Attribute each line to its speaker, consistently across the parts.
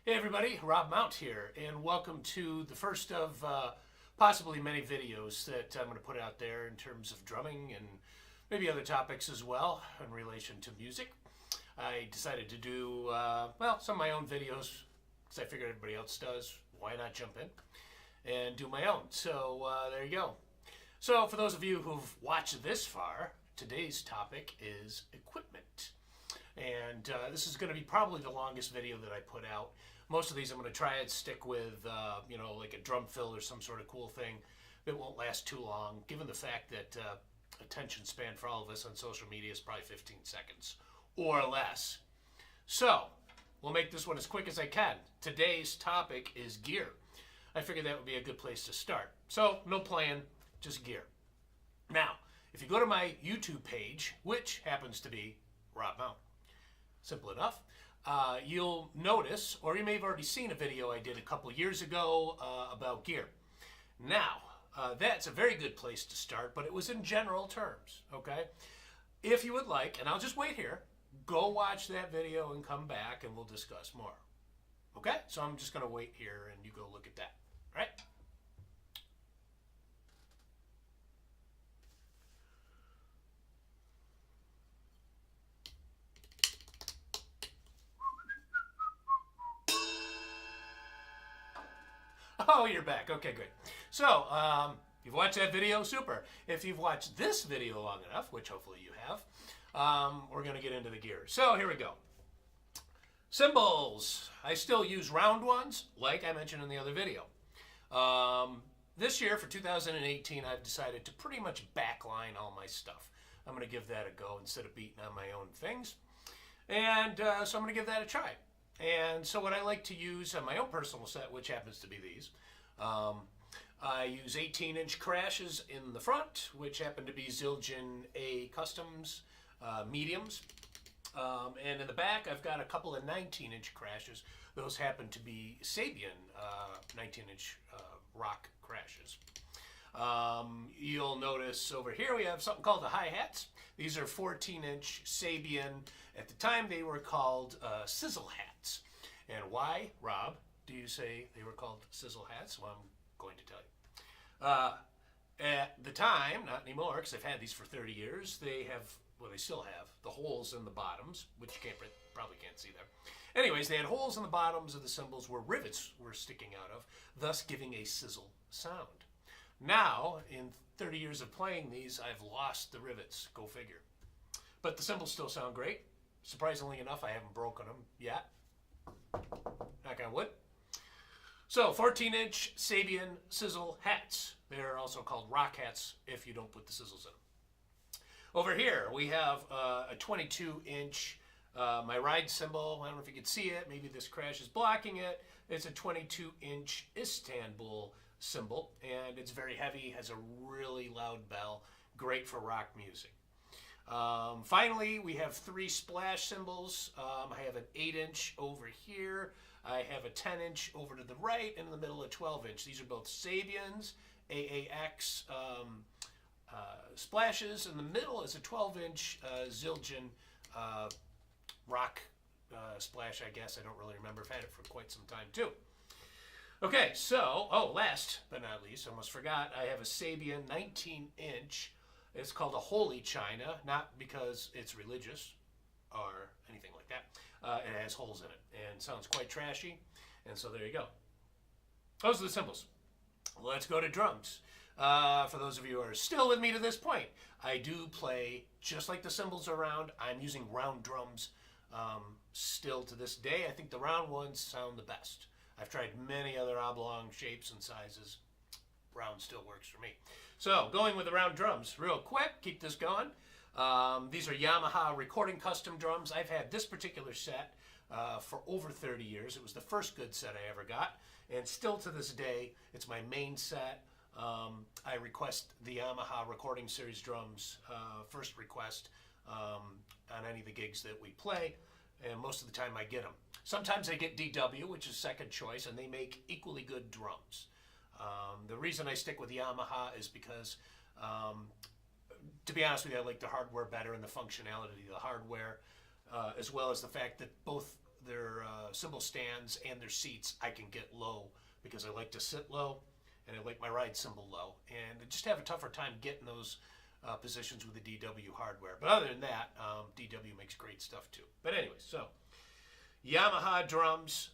Speaker 1: Hey everybody, Rob Mount here, and welcome to the first of possibly many videos that I'm going to put out there in terms of drumming and maybe other topics as well in relation to music. I decided to do, some of my own videos because I figured everybody else does. Why not jump in and do my own? So there you go. So for those of you who've watched this far, today's topic is equipment. And this is going to be probably the longest video that I put out. Most of these I'm going to try and stick with, like a drum fill or some sort of cool thing that won't last too long, given the fact that attention span for all of us on social media is probably 15 seconds or less. So we'll make this one as quick as I can. Today's topic is gear. I figured that would be a good place to start. So no playing, just gear. Now, if you go to my YouTube page, which happens to be Rob Mount, simple enough, you'll notice, or you may have already seen a video I did a couple years ago about gear. Now, that's a very good place to start, but it was in general terms, okay? If you would like, and I'll just wait here, go watch that video and come back and we'll discuss more. Okay? So I'm just going to wait here and you go look at that, right? Oh, you're back. Okay, good. So, you've watched that video? Super. If you've watched this video long enough, which hopefully you have, we're going to get into the gear. So, here we go. Cymbals. I still use round ones, like I mentioned in the other video. This year, for 2018, I've decided to pretty much backline all my stuff. I'm going to give that a go instead of beating on my own things. And so I'm going to give that a try. And so what I like to use on my own personal set, which happens to be these, I use 18-inch crashes in the front, which happen to be Zildjian A Customs mediums. And in the back, I've got a couple of 19-inch crashes. Those happen to be Sabian 19-inch rock crashes. You'll notice over here we have something called the hi-hats. These are 14-inch Sabian. At the time, they were called sizzle hats. And why, Rob, do you say they were called sizzle hats? Well, I'm going to tell you. At the time, not anymore, because I've had these for 30 years, they still have the holes in the bottoms, which you probably can't see there. Anyways, they had holes in the bottoms of the cymbals where rivets were sticking out of, thus giving a sizzle sound. Now, in 30 years of playing these, I've lost the rivets. Go figure. But the cymbals still sound great. Surprisingly enough, I haven't broken them yet. Knock on wood. So, 14-inch Sabian sizzle hats. They're also called rock hats if you don't put the sizzles in them. Over here, we have a 22-inch, my ride cymbal. I don't know if you can see it. Maybe this crash is blocking it. It's a 22-inch Istanbul cymbal, and it's very heavy, has a really loud bell, great for rock music. Finally, we have 3 splash cymbals. I have an 8-inch over here. I have a 10-inch over to the right, and in the middle a 12-inch. These are both Sabians, AAX splashes. In the middle is a 12-inch Zildjian rock splash, I guess. I don't really remember. I've had it for quite some time, too. Okay, so, last but not least, I almost forgot, I have a Sabian 19-inch. It's called a Holy China, not because it's religious or anything like that. It has holes in it and sounds quite trashy. And so there you go. Those are the cymbals. Let's go to drums. For those of you who are still with me to this point, I do play just like the cymbals are round. I'm using round drums still to this day. I think the round ones sound the best. I've tried many other oblong shapes and sizes. Round still works for me. So, going with the round drums real quick, keep this going. These are Yamaha recording custom drums. I've had this particular set for over 30 years. It was the first good set I ever got, and still to this day, it's my main set. I request the Yamaha recording series drums, first request on any of the gigs that we play, and most of the time I get them. Sometimes I get DW, which is second choice, and they make equally good drums. The reason I stick with Yamaha is because, to be honest with you, I like the hardware better and the functionality of the hardware, as well as the fact that both cymbal stands and their seats I can get low because I like to sit low and I like my ride cymbal low, and I just have a tougher time getting those positions with the DW hardware. But other than that, DW makes great stuff too. But anyway, so Yamaha drums,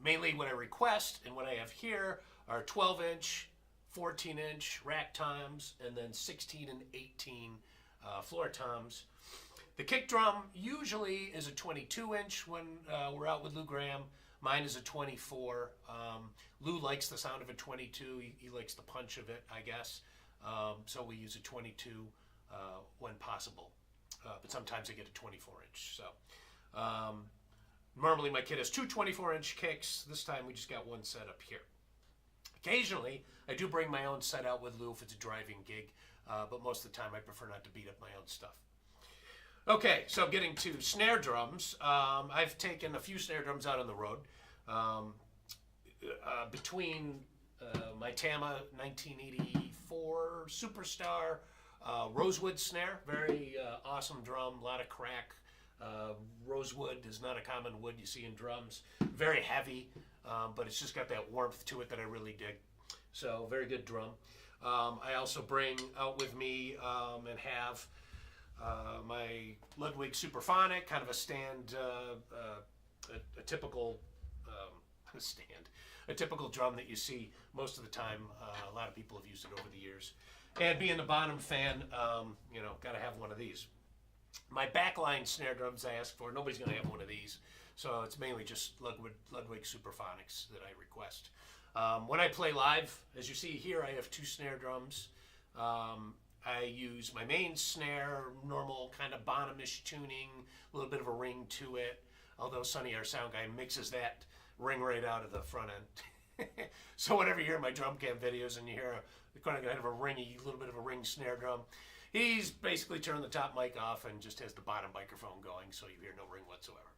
Speaker 1: mainly what I request and what I have here are 12-inch, 14-inch rack toms, and then 16 and 18 floor toms. The kick drum usually is a 22-inch when we're out with Lou Gramm. Mine is a 24. Lou likes the sound of a 22. He likes the punch of it, I guess. So we use a 22 when possible. But sometimes I get a 24-inch. So normally my kit has two 24-inch kicks. This time we just got one set up here. Occasionally, I do bring my own set out with Lou if it's a driving gig, but most of the time I prefer not to beat up my own stuff. Okay, so getting to snare drums, I've taken a few snare drums out on the road. Between my Tama 1984 Superstar Rosewood snare, very awesome drum, a lot of crack. Rosewood is not a common wood you see in drums. Very heavy, but it's just got that warmth to it that I really dig. So very good drum. I also bring out with me and have my Ludwig Superphonic, kind of a stand, a typical a typical drum that you see most of the time. A lot of people have used it over the years. And being a Bonham fan, got to have one of these. My backline snare drums I asked for, nobody's going to have one of these. So it's mainly just Ludwig Superphonics that I request. When I play live, as you see here, I have two snare drums. I use my main snare, normal kind of Bonham-ish tuning, a little bit of a ring to it. Although Sonny, our sound guy, mixes that ring right out of the front end. So whenever you hear my drum cam videos and you hear kind of a ringy, little bit of a ring snare drum, he's basically turned the top mic off and just has the bottom microphone going, so you hear no ring whatsoever.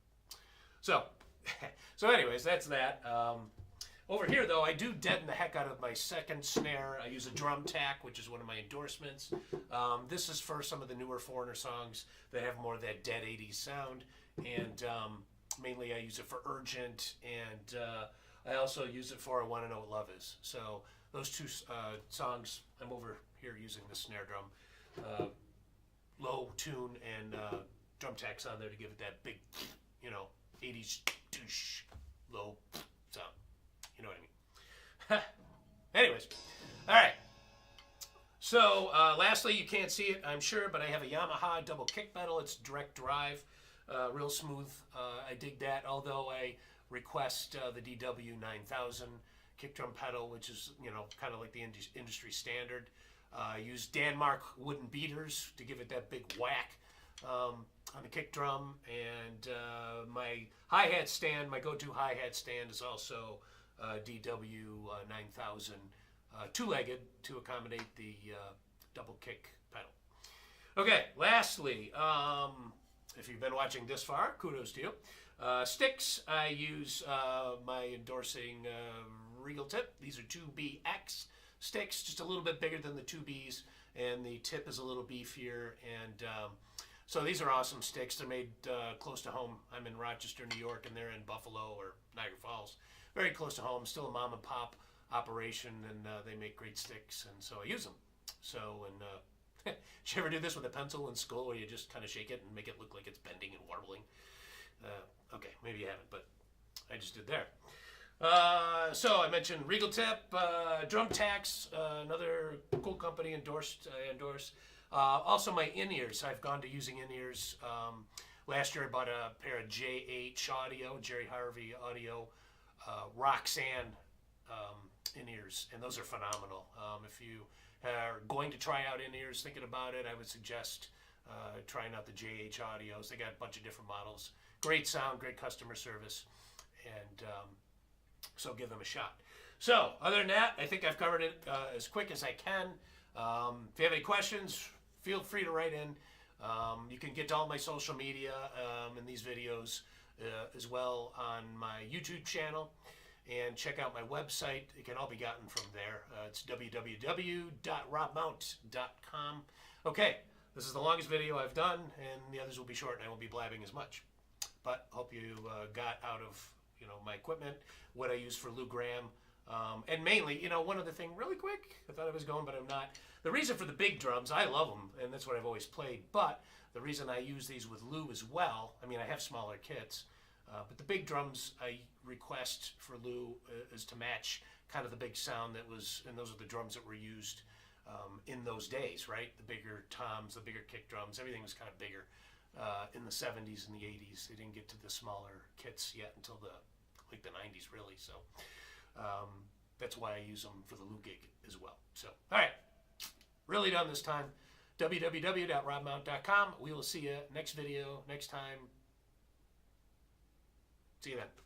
Speaker 1: So anyways, that's that. Over here, though, I do deaden the heck out of my second snare. I use a drum tack, which is one of my endorsements. This is for some of the newer Foreigner songs that have more of that dead 80s sound. And mainly I use it for Urgent, and I also use it for I Want to Know What Love Is. So those two songs, I'm over here using the snare drum. Low tune and drum tacks on there to give it that big, 80s douche, low sound. You know what I mean? Anyways, all right. So lastly, you can't see it, I'm sure, but I have a Yamaha double kick pedal. It's direct drive, real smooth. I dig that, although I request the DW 9000 kick drum pedal, which is, kind of like the industry standard. I use Denmark wooden beaters to give it that big whack on the kick drum, and my hi-hat stand, my go-to hi-hat stand is also DW 9000 two-legged to accommodate the double kick pedal. Okay, lastly, if you've been watching this far, kudos to you. Sticks, I use my endorsing Regal tip. These are 2BX sticks, just a little bit bigger than the 2Bs, and the tip is a little beefier, and so these are awesome sticks. They're made close to home. I'm in Rochester, New York, and they're in Buffalo or Niagara Falls. Very close to home, still a mom and pop operation, and they make great sticks, and so I use them. So, and did you ever do this with a pencil in school where you just kind of shake it and make it look like it's bending and warbling? Okay, maybe you haven't, but I just did there. So I mentioned Regal Tip, drum tacks, another cool company I endorse. Also my in-ears, I've gone to using in-ears. Last year I bought a pair of JH Audio, Jerry Harvey Audio, Roxanne in-ears, and those are phenomenal. If you are going to try out in-ears, thinking about it, I would suggest trying out the JH Audios. They got a bunch of different models. Great sound, great customer service, and so give them a shot. So other than that, I think I've covered it as quick as I can. If you have any questions, feel free to write in. You can get to all my social media and these videos as well on my YouTube channel, and check out my website. It can all be gotten from there. It's www.robmount.com. Okay, this is the longest video I've done, and the others will be short, and I won't be blabbing as much. but hope you got out of my equipment, what I use for Lou Gramm. And mainly, one other thing really quick, I thought I was going, but I'm not. The reason for the big drums, I love them, and that's what I've always played, but the reason I use these with Lou as well, I mean, I have smaller kits, but the big drums I request for Lou is to match kind of the big sound that was, and those are the drums that were used in those days, right? The bigger toms, the bigger kick drums, everything was kind of bigger in the 70s and the 80s. They didn't get to the smaller kits yet until the 90s, really, so. That's why I use them for the Lou gig as well. So, all right, really done this time. www.robmount.com. We will see you next video, next time. See you then.